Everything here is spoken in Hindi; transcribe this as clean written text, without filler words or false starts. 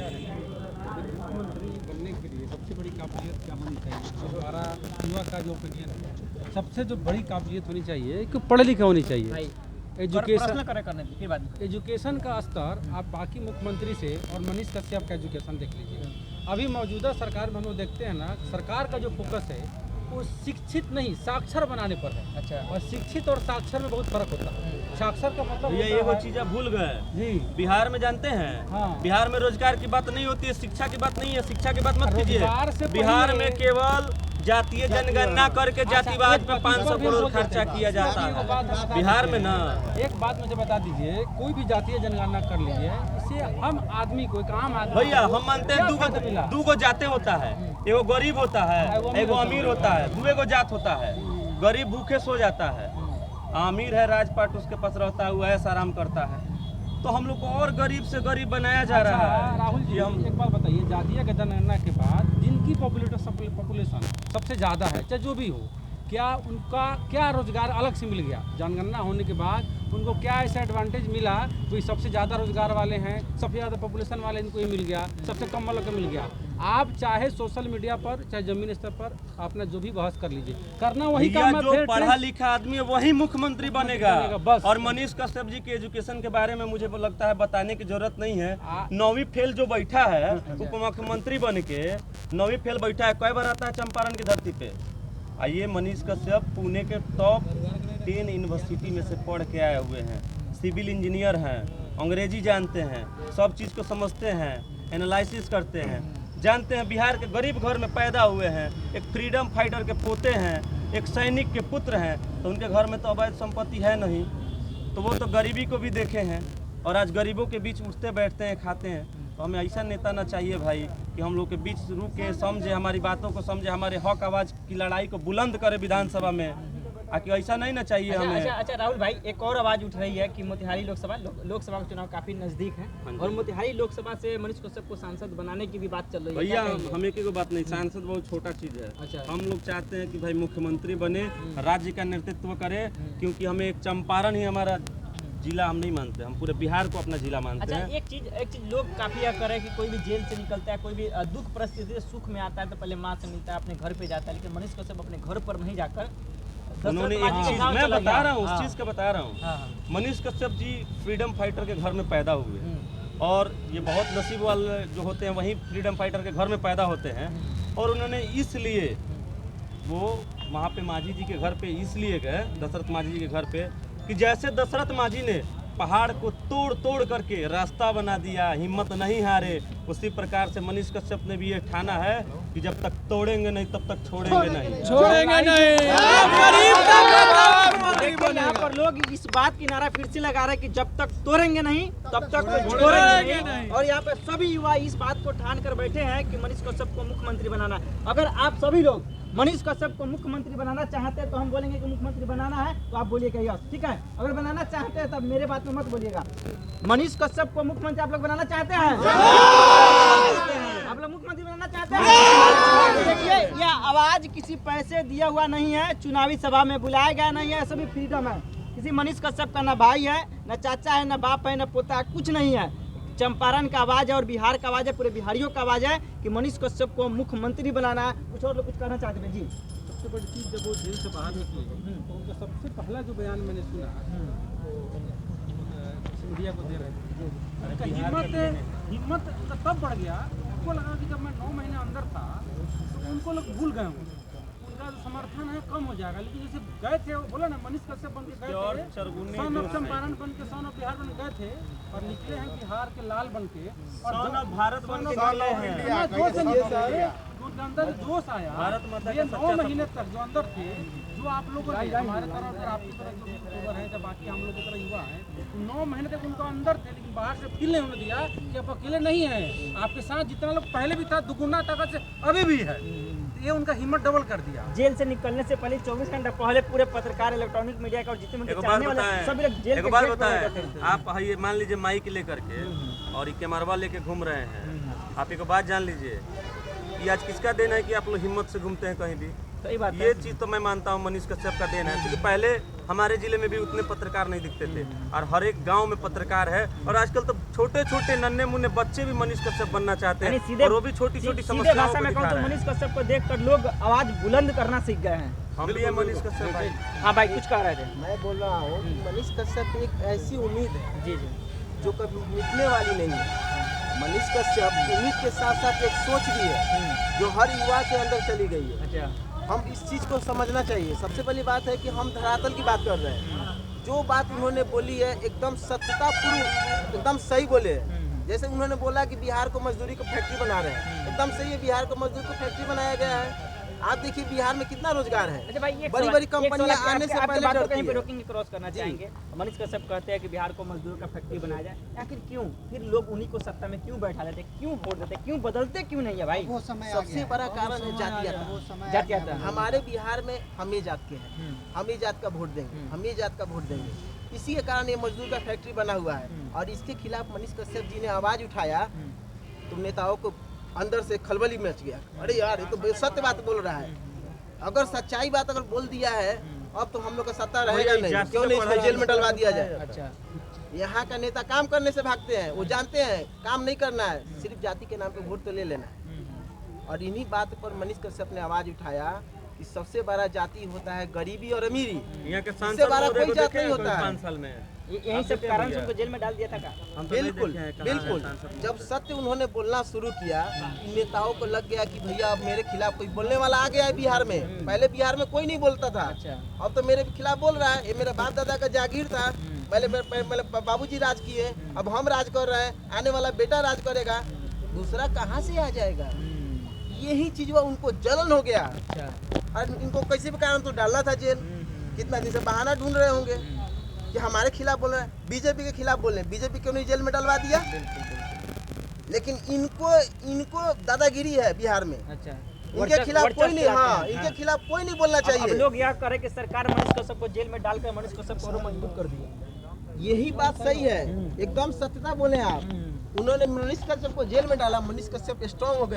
मुख्यमंत्री बनने के लिए सबसे बड़ी काबिलियत क्या होनी चाहिए? हमारा युवा का जो ओपिनियन है, सबसे जो बड़ी काबिलियत होनी चाहिए कि पढ़े लिखे होनी चाहिए। एजुकेशन का स्तर आप बाकी मुख्यमंत्री से और मनीष कश्यप का एजुकेशन देख लीजिए। अभी मौजूदा सरकार में हम लोग देखते हैं ना, सरकार का जो फोकस है वो शिक्षित नहीं साक्षर बनाने पर है। अच्छा। और शिक्षित और साक्षर में बहुत फर्क होता है। साक्षर का मतलब ये वो चीज़ भूल गए जी। बिहार में जानते हैं, हाँ। बिहार में रोजगार की बात नहीं होती है, शिक्षा की बात नहीं है। शिक्षा की बात मत कीजिए। बिहार में केवल जातीय जनगणना करके जातिवाद पे 500 करोड़ खर्चा किया जाता है बिहार में ना। एक बात मुझे बता दीजिए, कोई भी जातीय जनगणना कर लीजिए, इससे हम आदमी को, एक आम आदमी, भैया हम मानते हैं दो जाते होता है, एगो गरीब होता है, एगो अमीर होता है, दुए जात होता है। गरीब भूखे सो जाता है, अमीर है राजपाट उसके पास रहता है, वो ऐसा आराम करता है। तो हम लोग को और गरीब से गरीब बनाया जा रहा है। राहुल जी, हम एक बात बताइए, जातीय जनगणना के बाद जिनकी पॉपुलेशन सबसे ज़्यादा है, चाहे जो भी हो, क्या उनका क्या रोजगार अलग से मिल गया? जनगणना होने के बाद उनको क्या ऐसा एडवांटेज मिला? कोई सबसे ज़्यादा रोजगार वाले हैं, सबसे ज़्यादा पॉपुलेशन वाले, इनको ये मिल गया, सबसे कम वालों को मिल गया। आप चाहे सोशल मीडिया पर चाहे जमीन स्तर पर अपना जो भी बहस कर लीजिए, करना वही काम है। जो पढ़ा लिखा आदमी है वही मुख्यमंत्री बनेगा बस। और मनीष कश्यप जी के एजुकेशन के बारे में मुझे लगता है बताने की जरूरत नहीं है। 9वीं फेल जो बैठा है उप मुख्यमंत्री बन के, 9वीं फेल बैठा है, कई बार आता है चंपारण की धरती पे। आइए, मनीष कश्यप पुणे के टॉप 10 यूनिवर्सिटी में से पढ़ के आए हुए हैं, सिविल इंजीनियर हैं, अंग्रेजी जानते हैं, सब चीज़ को समझते हैं, एनालिसिस करते हैं, जानते हैं। बिहार के गरीब घर में पैदा हुए हैं, एक फ्रीडम फाइटर के पोते हैं, एक सैनिक के पुत्र हैं, तो उनके घर में तो अवैध संपत्ति है नहीं, तो वो तो गरीबी को भी देखे हैं और आज गरीबों के बीच उठते बैठते हैं, खाते हैं। तो हमें ऐसा नेता ना चाहिए भाई कि हम लोग के बीच रुके, समझे, हमारी बातों को समझे, हमारे हक आवाज़ की लड़ाई को बुलंद करे विधानसभा में आके। ऐसा नहीं ना चाहिए हमें। अच्छा राहुल भाई, एक और आवाज़ उठ रही है कि मोतिहारी लोकसभा का चुनाव काफ़ी नज़दीक है और मोतिहारी लोकसभा से मनीष कश्यप को सांसद बनाने की भी बात चल रही है। भैया हमें की कोई बात नहीं, सांसद बहुत छोटा चीज़ है। अच्छा। हम लोग चाहते हैं कि भाई मुख्यमंत्री बने, राज्य का नेतृत्व करे, क्योंकि हमें एक चंपारण ही हमारा जिला हम नहीं मानते, हम पूरे बिहार को अपना जिला मानते हैं। एक चीज लोग काफी यह करे कि कोई भी जेल से निकलता है, कोई भी दुख परिस्थिति से सुख में आता है तो पहले माँ से मिलता है, अपने घर पे जाता है, लेकिन मनीष कश्यप अपने घर पर नहीं जाकर, उन्होंने एक चीज मैं बता रहा हूँ, उस चीज का बता रहा हूँ। मनीष कश्यप जी फ्रीडम फाइटर के घर में पैदा हुए और ये बहुत नसीब वाले जो होते हैं वही फ्रीडम फाइटर के घर में पैदा होते हैं। और उन्होंने इसलिए वो वहाँ पे मांझी जी के घर पे इसलिए गए, दशरथ मांझी जी के घर पे, कि जैसे दशरथ मांझी ने पहाड़ को तोड़ तोड़ करके रास्ता बना दिया, हिम्मत नहीं हारे, उसी प्रकार से मनीष कश्यप ने भी ये ठाना है कि जब तक तोड़ेंगे नहीं तब तक छोड़ेंगे नहीं। यहाँ पर लोग इस बात की नारा फिर से लगा रहे हैं कि जब तक तोड़ेंगे नहीं तब तक छोड़ेंगे नहीं। और यहाँ पे सभी युवा इस बात को ठान कर बैठे हैं कि मनीष कश्यप को मुख्यमंत्री बनाना। अगर आप सभी लोग मनीष कश्यप को मुख्यमंत्री बनाना चाहते हैं तो हम बोलेंगे कि मुख्यमंत्री बनाना है तो आप बोलिएगा यस, ठीक है। अगर बनाना चाहते हैं तब मेरे बात में मत बोलिएगा। मनीष कश्यप को मुख्यमंत्री आप लोग बनाना चाहते हैं? आप लोग मुख्यमंत्री बनाना चाहते हैं? देखिए, यह आवाज किसी पैसे दिया हुआ नहीं है, चुनावी सभा में बुलाया गया नहीं है, सभी फ्रीडम है। किसी मनीष कश्यप का न भाई है, न चाचा है, न बाप है, न पोता है, कुछ नहीं है। चंपारण का आवाज़ है और बिहार का आवाज़ है, पूरे बिहारियों का आवाज़ है कि मनीष कश्यप को मुख्यमंत्री बनाना है। कुछ और लोग कुछ कहना चाहते हैं जी? सबसे बड़ी चीज़, जब वो जेल से बाहर निकले तो उनका सबसे पहला जो बयान मैंने सुना मीडिया को दे रहे थे, हिम्मत तब बढ़ गया। उनको लगा कि जब मैं 9 महीने अंदर था तो उनको लोग भूल गए हूँ, उनका जो समर्थन है कम हो जाएगा। लेकिन जैसे गए थे, वो बोला ना मनीष कश्यप बन के गए थे, सन ऑफ चंपारण बन के, सन ऑफ बिहार बन गए थे और निकले हैं बिहार के लाल बन के और सन ऑफ भारत बन के निकले हैं। उनके अंदर जोश आया। ये 9 महीने तक जो अंदर थे, जो आप लोगों ने, हमारे तरह अगर आपकी तरह जो यूट्यूबर हैं या बाकी हम लोग की तरह युवा हैं, 9 महीने तक उनका अंदर थे, लेकिन बाहर से फील नहीं होने दिया कि आप अकेले नहीं हैं, आपके साथ जितना लोग पहले भी था दुगुना ताकत से अभी भी है। ये उनका हिम्मत डबल कर दिया। जेल से निकलने से पहले 24 घंटा पहले पूरे पत्रकार, इलेक्ट्रॉनिक मीडिया का और जितने चाहने वाले सभी लोग जेल के गेट पर रहते थे। आप ये मान लीजिए माइक लेकर के और कैमरवा लेके घूम रहे हैं, आप एक बात जान लीजिए, ये आज किसका देन है कि आप लोग हिम्मत से घूमते हैं कहीं भी? सही बात ये चीज़ तो मैं मानता हूँ मनीष कश्यप का देन है, क्योंकि पहले हमारे जिले में भी उतने पत्रकार नहीं दिखते थे, और हर एक गांव में पत्रकार है। और आजकल तो छोटे छोटे नन्हे मुन्ने बच्चे भी मनीष कश्यप बनना चाहते हैं, और वो भी छोटी छोटी समस्याओं भाषा में को कहूं तो दिखा रहे मनीष कश्यप को देखकर लोग आवाज बुलंद करना सीख गए हैं। हम भी है मनीष कश्यप भाई। हाँ भाई, कुछ कह रहे थे। मैं बोल रहा हूँ कि मनीष कश्यप एक ऐसी उम्मीद है जी जी, जो कभी मिटने वाली नहीं है। मनीष कश्यप उम्मीद के साथ साथ एक सोच भी है जो हर युवा के अंदर चली गई है। अच्छा, हम इस चीज़ को समझना चाहिए। सबसे पहली बात है कि हम धरातल की बात कर रहे हैं। जो बात उन्होंने बोली है एकदम सत्यता पूर्व, एकदम सही बोले हैं। जैसे उन्होंने बोला कि बिहार को मजदूरी को फैक्ट्री बना रहे हैं, एकदम सही है, बिहार को मजदूर को फैक्ट्री बनाया गया है। आप देखिए बिहार में कितना रोजगार है। अच्छा भाई, बड़ी बड़ी कंपनियां आने से पहले कहीं डरती पे है। रोकेंगे, क्रॉस करना चाहेंगे। मनीष कश्यप कहते हैं कि बिहार को मजदूर का फैक्ट्री बनाया जाए, आखिर क्यों? फिर लोग उन्हीं को सत्ता में क्यों बैठा देते, क्यों वोट देते, क्यों बदलते क्यों नहीं है भाई? सबसे बड़ा कारण है जातीयता। जातीयता। हमारे बिहार में हम ही जात के हैं, हम ही जात का वोट देंगे, हम ही जात का वोट देंगे। इसी के कारण ये मजदूर का फैक्ट्री बना हुआ है, और इसके खिलाफ मनीष कश्यप जी ने आवाज उठाया तो नेताओं को अंदर से खलबली मच गया। अरे यार, ये तो सत्य बात बोल रहा है। अगर सच्चाई बात अगर बोल दिया है, अब तो हम लोग का सत्ता रहेगा नहीं, क्यों नहीं इसको जेल में डलवा दिया जाए। अच्छा, यहाँ का नेता काम करने से भागते हैं, वो जानते हैं काम नहीं करना है, सिर्फ जाति के नाम पे वोट तो ले लेना है। और इन्हीं बात पर मनीष कश्यप ने आवाज उठाया कि सबसे बड़ा जाति होता है गरीबी और अमीरी, यहाँ के इससे बड़ा कोई जात नहीं होता है। 5 साल में यही सब कारण से उनको जेल में डाल दिया था का? बिल्कुल बिल्कुल। जब सत्य उन्होंने बोलना शुरू किया, नेताओं को लग गया कि भैया अब मेरे खिलाफ कोई बोलने वाला आ गया है बिहार में। पहले बिहार में कोई नहीं बोलता था, अब तो मेरे खिलाफ बोल रहा है। ये मेरे बाप दादा का जागीर था, पहले बाबूजी राज किए, अब हम राज कर रहे हैं, आने वाला बेटा राज करेगा, दूसरा कहाँ से आ जाएगा? यही चीज उनको जलन हो गया। और इनको किसी भी कारण तो डालना था जेल। कितना दिन से बहाना ढूंढ रहे होंगे कि हमारे खिलाफ बोल रहे हैं, बीजेपी के खिलाफ बोल रहे हैं, बीजेपी क्यों नहीं जेल में डलवा दिया? लेकिन इनको दादागिरी है बिहार में। अच्छा, इनके खिलाफ कोई नहीं, हाँ, इनके खिलाफ कोई नहीं बोलना अब चाहिए। लोग यह करे कि सरकार मनीष कश्यप को जेल में डालकर मनीष कश्यप को और मजबूत कर दिया। यही बात सही है, एकदम सत्यता बोले आप। उन्होंने मनीष कश्यप को जेल में डाला, मनीष कश्यप स्ट्रॉन्ग हो गए।